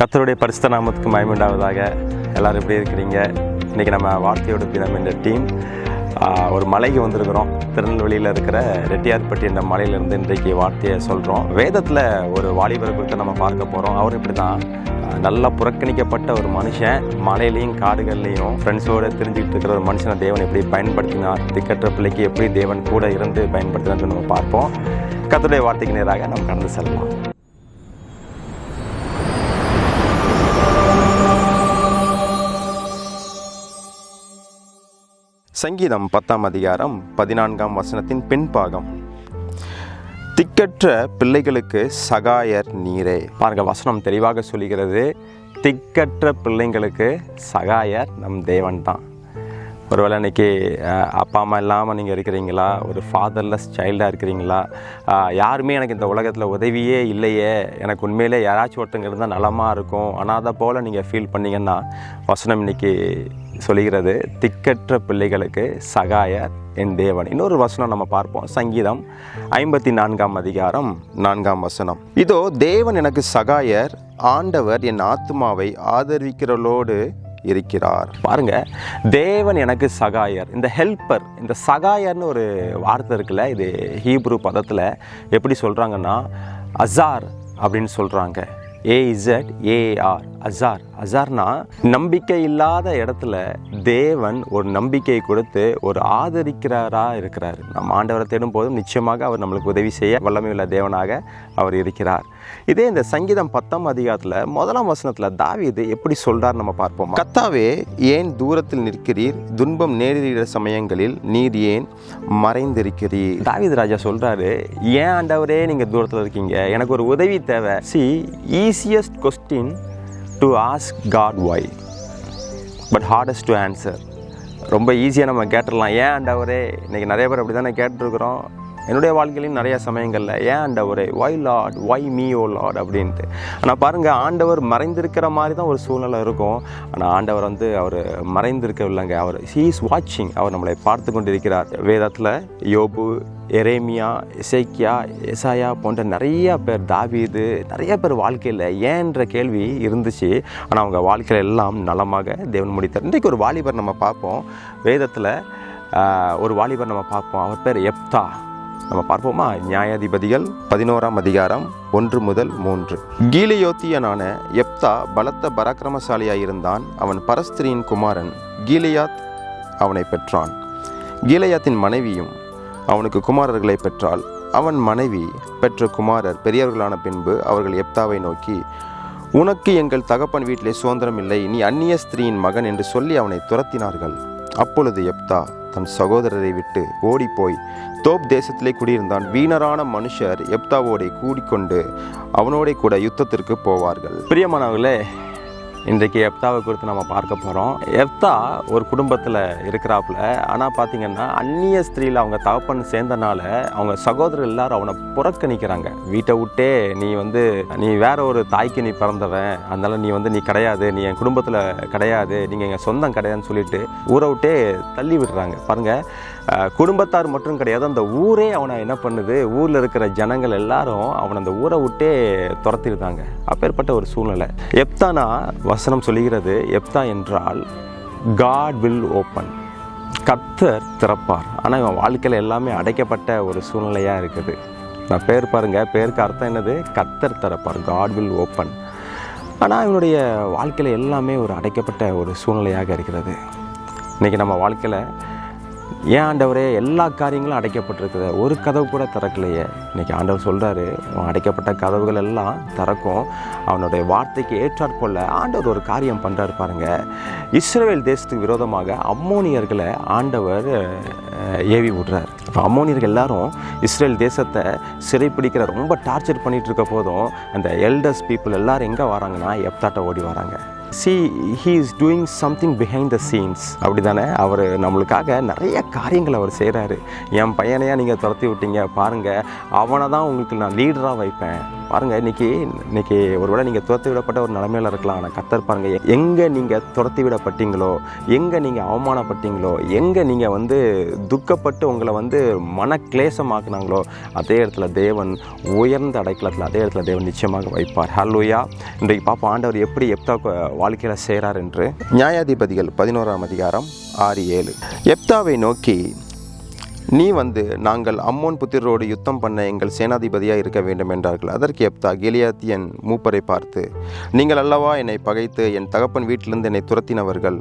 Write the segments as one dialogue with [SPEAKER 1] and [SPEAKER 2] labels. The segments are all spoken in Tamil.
[SPEAKER 1] கர்த்தருடைய பரிசுத்த நாமத்துக்கு மகிமை உண்டாவதாக. எல்லோரும் எப்படி இருக்கிறீங்க? இன்றைக்கி நம்ம வார்த்தையோட தினம் என்ற டீம் ஒரு மலைக்கு வந்திருக்கிறோம். திருநெல்வேலியில் இருக்கிற ரெட்டியார்பட்டி என்ற மலையிலேருந்து இன்றைக்கு வார்த்தையை சொல்கிறோம். வேதத்தில் ஒரு வாலிபரை குறித்து நம்ம பார்க்க போகிறோம். அவர் இப்படி தான் நல்லா புறக்கணிக்கப்பட்ட ஒரு மனுஷன், மலையிலையும் காடுகள்லையும் ஃப்ரெண்ட்ஸோடு தெரிஞ்சுக்கிட்டு இருக்கிற ஒரு மனுஷனை தேவன் எப்படி பயன்படுத்தினார், திக்கற்ற பிள்ளைக்கு எப்படி தேவன் கூட இருந்து பயன்படுத்தினார்னு நம்ம பார்ப்போம். கர்த்தருடைய வார்த்தைக்கு நேராக நம்ம கடந்து செல்லலாம். சங்கீதம் 10ஆம் அதிகாரம் 14ஆம் வசனத்தின் பின்பாகம். திக்கற்ற பிள்ளைகளுக்கு சகாயர் நீரே. பாருங்க, வசனம் தெளிவாக சொல்லுகிறது, திக்கற்ற பிள்ளைங்களுக்கு சகாயர் நம் தேவன் தான். ஒருவேளை இன்றைக்கி அப்பா அம்மா இல்லாமல் நீங்கள் இருக்கிறீங்களா, ஒரு ஃபாதர்லெஸ் சைல்டாக இருக்கிறீங்களா, யாருமே எனக்கு இந்த உலகத்தில் உதவியே இல்லையே, எனக்கு உண்மையிலே யாராச்சும் ஒருத்தங்க இருந்தால் நலமாக இருக்கும், ஆனால் அதை போல் நீங்கள் ஃபீல் பண்ணிங்கன்னா வசனம் இன்றைக்கி சொல்லுகிறது, திக்கற்ற பிள்ளைகளுக்கு சகாயர் என் தேவன். இன்னொரு வசனம் நம்ம பார்ப்போம். சங்கீதம் 54ஆம் அதிகாரம் 4ஆம் வசனம். இதோ தேவன் எனக்கு சகாயர், ஆண்டவர் என் ஆத்துமாவை ஆதரிக்கிறவளோடு இருக்கிறார். பாருங்க, தேவன் எனக்கு சகாயர். இந்த ஹெல்ப்பர், இந்த சகாயர்னு ஒரு வார்த்தை இருக்குல்ல, இது ஹீப்ரு பதத்தில் எப்படி சொல்கிறாங்கன்னா அசார் அப்படின்னு சொல்கிறாங்க. AZAR, அசார். அசார்னா நம்பிக்கை இல்லாத இடத்துல தேவன் ஒரு நம்பிக்கை கொடுத்து ஒரு ஆதரிக்கிறாராக இருக்கிறார். நம்ம ஆண்டவரை தேடும் போதும் நிச்சயமாக அவர் நம்மளுக்கு உதவி செய்ய வல்லமையுள்ள தேவனாக அவர் இருக்கிறார். இதே இந்த சங்கீதம் 10ஆம் அதிகாரத்தில் 1ஆம் வசனத்தில் தாவீது எப்படி சொல்றார் நம்ம பார்ப்போம். கர்த்தாவே, ஏன் தூரத்தில் நிற்கிறீர்? துன்பம் நேரிடுகிற சமயங்களில் நீர் ஏன் மறைந்திருக்கிறீர்? தாவீது ராஜா சொல்றாரு, ஏன் ஆண்டவரே நீங்க தூரத்தில் இருக்கீங்க, எனக்கு ஒரு உதவி தேவை. Easiest question to ask God why, but hardest to answer. ரொம்ப ஈஸியாக நம்ம கேட்டுடலாம், ஏன் ஆண்டவரே. இன்றைக்கி நிறைய பேர் அப்படி தானே கேட்டுருக்குறோம். என்னுடைய வாழ்க்கையிலையும் நிறைய சமயங்களில் ஏன் ஆண்டவரே, why Lord, why me oh Lord அப்படின்ட்டு. ஆனால் பாருங்கள், ஆண்டவர் மறைந்திருக்கிற மாதிரி தான் ஒரு சூழ்நிலை இருக்கும். ஆனால் ஆண்டவர் அவர் மறைந்திருக்கவில்லைங்க. அவர் ஹீ இஸ் வாட்சிங். அவர் நம்மளை பார்த்து கொண்டு இருக்கிறார். வேதத்தில் யோபு, எரேமியா, எசேக்கியா, எசாயா போன்ற நிறைய பேர், தாவீது, நிறைய பேர் வாழ்க்கையில் ஏன்ற கேள்வி இருந்துச்சு. ஆனால் அவங்க வாழ்க்கையில் எல்லாம் நலமாக தேவன் முடித்தார். இன்றைக்கு ஒரு வாலிபர் நம்ம பார்ப்போம். வேதத்தில் ஒரு வாலிபர் நம்ம பார்ப்போம். அவர் பேர் எப்தா. நம்ம பார்ப்போமா? நியாயாதிபதிகள் 11ஆம் அதிகாரம் 1 முதல் 3. கீலியோத்தியனான எப்தா பலத்த பராக்கிரமசாலியாயிருந்தான். அவன் பரஸ்திரியின் குமாரன் கீலியாத் அவனை பெற்றான். கீலியாத்தின் மனைவியும் அவனுக்கு குமாரர்களை பெற்றாள். அவன் மனைவி பெற்ற குமாரர் பெரியவர்களான பின்பு அவர்கள் எப்தாவை நோக்கி, உனக்கு எங்கள் தகப்பன் வீட்டிலே சுதந்திரம் இல்லை, நீ அந்நிய ஸ்திரீயின் மகன் என்று சொல்லி அவனை துரத்தினார்கள். அப்பொழுது எப்தா தன் சகோதரரை விட்டு ஓடிப்போய் தோப் தேசத்திலே குடியிருந்தான். வீணரான மனுஷர் எப்தாவோடே கூடிக்கொண்டு அவனோட கூட யுத்தத்திற்கு போவார்கள். பிரியமானவர்களே, இன்றைக்கு எப்தாவை குறித்து நம்ம பார்க்க போகிறோம். எப்தா ஒரு குடும்பத்தில் இருக்கிறாப்புல. ஆனால் பார்த்திங்கன்னா அந்நிய ஸ்திரீயில் அவங்க தகப்பன் சேர்ந்தனால அவங்க சகோதரர் எல்லாரும் அவனை புறக்கணிக்கிறாங்க. வீட்டை விட்டே நீ வேற ஒரு தாய்க்கு நீ பிறந்தவன், அதனால நீ கிடையாது, நீ என் குடும்பத்தில் கிடையாது, நீங்கள் எங்கள் சொந்தம் கிடையாதுன்னு சொல்லிட்டு ஊரை விட்டே தள்ளி விடுறாங்க. பாருங்கள், குடும்பத்தார் மட்டும் கிடையாது, அந்த ஊரே அவனை என்ன பண்ணுது, ஊரில் இருக்கிற ஜனங்கள் எல்லாரும் அவனை அந்த ஊரை விட்டே துரத்திருந்தாங்க. அப்பேற்பட்ட ஒரு சூழ்நிலை. எப்தானா வசனம் சொல்லுகிறது, எப்தா என்றால் காட் வில் ஓப்பன், கர்த்தர் திறப்பார். ஆனால் இவன் வாழ்க்கையில் எல்லாமே அடைக்கப்பட்ட ஒரு சூழ்நிலையாக இருக்குது. நான் பேர் பாருங்கள், பேருக்கு அர்த்தம் என்னது? கர்த்தர் திறப்பார், காட் வில் ஓப்பன். ஆனால் இவனுடைய வாழ்க்கையில் எல்லாமே ஒரு அடைக்கப்பட்ட ஒரு சூழ்நிலையாக இருக்கிறது. இன்றைக்கி நம்ம வாழ்க்கையில் ஏன் ஆண்டவரே எல்லா காரியங்களும் அடைக்கப்பட்டிருக்குது, ஒரு கதவு கூட திறக்கலையே. இன்றைக்கி ஆண்டவர் சொல்கிறாரு, அடைக்கப்பட்ட கதவுகள் எல்லாம் திறக்கும். அவனுடைய வார்த்தைக்கு ஏற்றாற்போல் ஆண்டவர் ஒரு காரியம் பண்ணுறாரு பாருங்கள். இஸ்ரவேல் தேசத்துக்கு விரோதமாக அம்மோனியர்களை ஆண்டவர் ஏவி விடுறார். இப்போ அம்மோனியர்கள் எல்லாரும் இஸ்ரேல் தேசத்தை சிறைப்பிடிக்கிற ரொம்ப டார்ச்சர் பண்ணிகிட்டு இருக்க போதும் அந்த எல்டர்ஸ் பீப்புள் எல்லோரும் எங்கே வராங்கன்னா எப்தாட்ட ஓடி வராங்க. he is doing something behind the scenes. அப்படி தானே? அவர் நம்மளுக்காக நிறைய காரியங்கள் அவர் செய்கிறாரு. என் பையனையாக நீங்கள் துரத்தி விட்டீங்க பாருங்கள், அவனை தான் உங்களுக்கு நான் லீடராக வைப்பேன் பாருங்கள். இன்றைக்கி ஒருவேளை நீங்கள் துரத்தி விடப்பட்ட ஒரு நிலைமையில் இருக்கலாம். ஆனால் கர்த்தர் பாருங்கள், எங்கே நீங்கள் துரத்தி விடப்பட்டீங்களோ, எங்கே நீங்கள் அவமானப்பட்டீங்களோ, எங்கே நீங்கள் துக்கப்பட்டு உங்களை மனக்லேசமாக்குனாங்களோ, அதே இடத்துல தேவன் உயர்ந்த அடைக்கலத்தில் அதே இடத்துல தேவன் நிச்சயமாக வைப்பார். ஹல்லேலூயா. இன்றைக்கு பார்ப்போம் ஆண்டவர் எப்படி எப்தா வாழ்க்கையில் செய்கிறார் என்று. நியாயாதிபதிகள் 11ஆம் அதிகாரம் 6-7. எப்தாவை நோக்கி, நீ நாங்கள் அம்மோன் புத்திரரோடு யுத்தம் பண்ண எங்கள் சேனாதிபதியாக இருக்க வேண்டும் என்றார்கள். அதற்கு எப்தா கிலியாத்தியன் மூப்பரை பார்த்து, நீங்கள் அல்லவா என்னை பகைத்து என் தகப்பன் வீட்டிலிருந்து என்னை துரத்தினவர்கள்.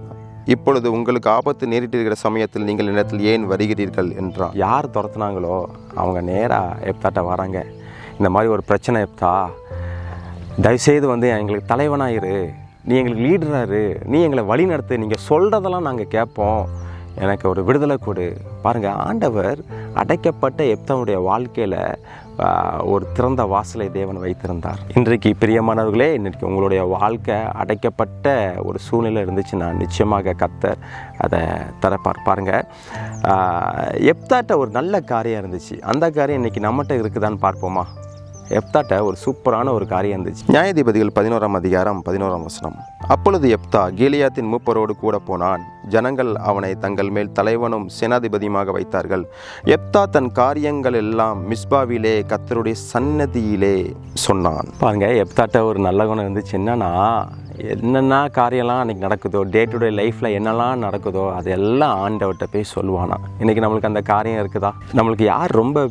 [SPEAKER 1] இப்பொழுது உங்களுக்கு ஆபத்து நேரிட்டிருக்கிற சமயத்தில் நீங்கள் என்னிடத்தில் ஏன் வருகிறீர்கள் என்றான். யார் துரத்துனாங்களோ அவங்க நேராக எப்தாட்ட வராங்க. இந்த மாதிரி ஒரு பிரச்சனை எப்தா, தயவுசெய்து எங்களுக்கு தலைவனாயிரு, நீ எங்களுக்கு லீடராரு, நீ எங்களை வழி நடத்து, நீங்கள் சொல்கிறதெல்லாம் நாங்கள் கேட்போம், எனக்கு ஒரு விடுதலை கொடு. பாருங்கள், ஆண்டவர் அடைக்கப்பட்ட எப்தாவுடைய வாழ்க்கையில் ஒரு திறந்த வாசலை தேவன் வைத்திருந்தார். இன்றைக்கு பிரியமானவர்களே, இன்றைக்கு உங்களுடைய வாழ்க்கை அடைக்கப்பட்ட ஒரு சூழ்நிலை இருந்துச்சுன்னா நிச்சயமாக கர்த்தர் அதை தரப்பார். பாருங்கள், எப்தாட்ட ஒரு நல்ல காரியம் இருந்துச்சு. அந்த காரியம் இன்றைக்கி நம்மகிட்ட இருக்குதான்னு பார்ப்போமா? எப்தாட்ட ஒரு சூப்பரான ஒரு காரியம் இருந்துச்சு. நியாயாதிபதிகள் 11ஆம் அதிகாரம் 11ஆம் வசனம். அப்பொழுது எப்தா கீலியாத்தின் மூப்பரோடு கூட போனான். ஜனங்கள் அவனை தங்கள் மேல் தலைவனும் சேனாதிபதியுமாக வைத்தார்கள். எப்தா தன் காரியங்கள் எல்லாம் மிஸ்பாவிலே கர்த்தருடைய சன்னதியிலே சொன்னான். பாருங்க, எப்தாட்ட ஒரு நல்ல குணம் இருந்துச்சு. என்னென்ன காரியம்லாம் அன்றைக்கி நடக்குதோ, டே டு டே லைஃப்பில் என்னெல்லாம் நடக்குதோ அதெல்லாம் ஆண்டவர்கிட்ட போய் சொல்லுவானா. இன்றைக்கி நம்மளுக்கு அந்த காரியம் இருக்குதா? நம்மளுக்கு யார் ரொம்ப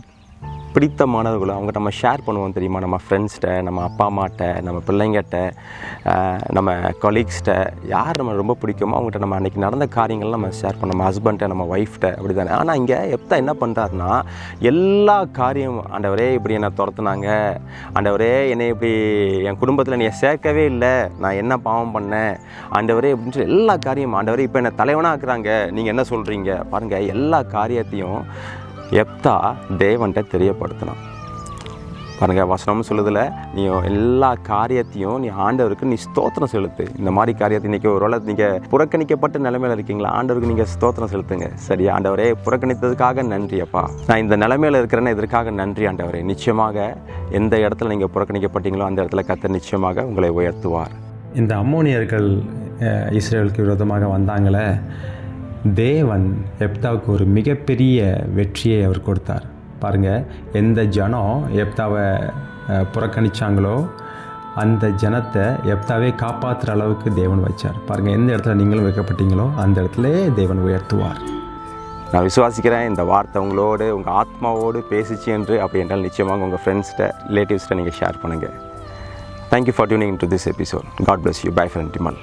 [SPEAKER 1] பிடித்தமானவர்களோ அவங்க நம்ம ஷேர் பண்ணுவோம் தெரியுமா? நம்ம ஃப்ரெண்ட்ஸ்கிட்ட, நம்ம அப்பா அம்மாட்ட, நம்ம பிள்ளைங்கிட்ட, நம்ம கொலீக்ஸ்கிட்ட, யார் நம்ம ரொம்ப பிடிக்குமோ அவங்ககிட்ட நம்ம அன்றைக்கி நடந்த காரியங்கள்லாம் நம்ம ஷேர் பண்ணோம். நம்ம ஹஸ்பண்ட்டை, நம்ம ஒய்ஃப்கிட்ட, அப்படி தானே. ஆனால் இங்கே எப்தா என்ன பண்ணுறாருனா, எல்லா காரியம், ஆண்டவரே இப்படி என்னை துரத்துனாங்க, ஆண்டவரே என்னை இப்படி என் குடும்பத்தில் என்னை சேர்க்கவே இல்லை, நான் என்ன பாவம் பண்ணேன் ஆண்டவரே அப்படின்னு சொல்லி எல்லா காரியம், ஆண்டவரே இப்போ என்னை தலைவனாக இருக்கிறாங்க, நீங்கள் என்ன சொல்கிறீங்க? பாருங்கள், எல்லா காரியத்தையும் எப்தா தேவன்கிட்ட தெரியப்படுத்தணும். பாருங்கள், வசனம்னு சொல்லுதில்ல, நீ எல்லா காரியத்தையும் நீ ஆண்டவருக்கு நீ ஸ்தோத்திரம் செலுத்து. இந்த மாதிரி காரியத்தை இன்றைக்கி ஒரு வேளை நீங்கள் புறக்கணிக்கப்பட்ட நிலைமையில் இருக்கீங்களா, ஆண்டவருக்கு நீங்கள் ஸ்தோத்திரம் செலுத்துங்க. சரியா? ஆண்டவரே, புறக்கணித்ததுக்காக நன்றி அப்பா, நான் இந்த நிலைமையில் இருக்கிறேன்னு இதற்காக நன்றி ஆண்டவரே. நிச்சயமாக எந்த இடத்துல நீங்கள் புறக்கணிக்கப்பட்டீங்களோ அந்த இடத்துல கர்த்தர் நிச்சயமாக உங்களை உயர்த்துவார்.
[SPEAKER 2] இந்த அம்மோனியர்கள் இஸ்ரேலுக்கு விரோதமாக வந்தாங்களே, தேவன் எப்தாவுக்கு ஒரு மிகப்பெரிய வெற்றியை அவர் கொடுத்தார். பாருங்கள், எந்த ஜனம் எப்தாவை புறக்கணித்தாங்களோ அந்த ஜனத்தை எப்தாவே காப்பாற்றுற அளவுக்கு தேவன் வச்சார். பாருங்கள், எந்த இடத்துல நீங்களும் வைக்கப்பட்டீங்களோ அந்த இடத்துல தேவன் உயர்த்துவார்.
[SPEAKER 1] நான் விசுவாசிக்கிறேன் இந்த வார்த்தை உங்களோடு, உங்கள் ஆத்மாவோடு பேசிச்சு என்று. அப்படி என்றால் நிச்சயமாக உங்கள் ஃப்ரெண்ட்ஸ்கிட்ட, ரிலேட்டிவ்ஸ்கிட்ட நீங்கள் ஷேர் பண்ணுங்கள். Thank you for tuning to this episode. God bless you. Bye friend டிமல்.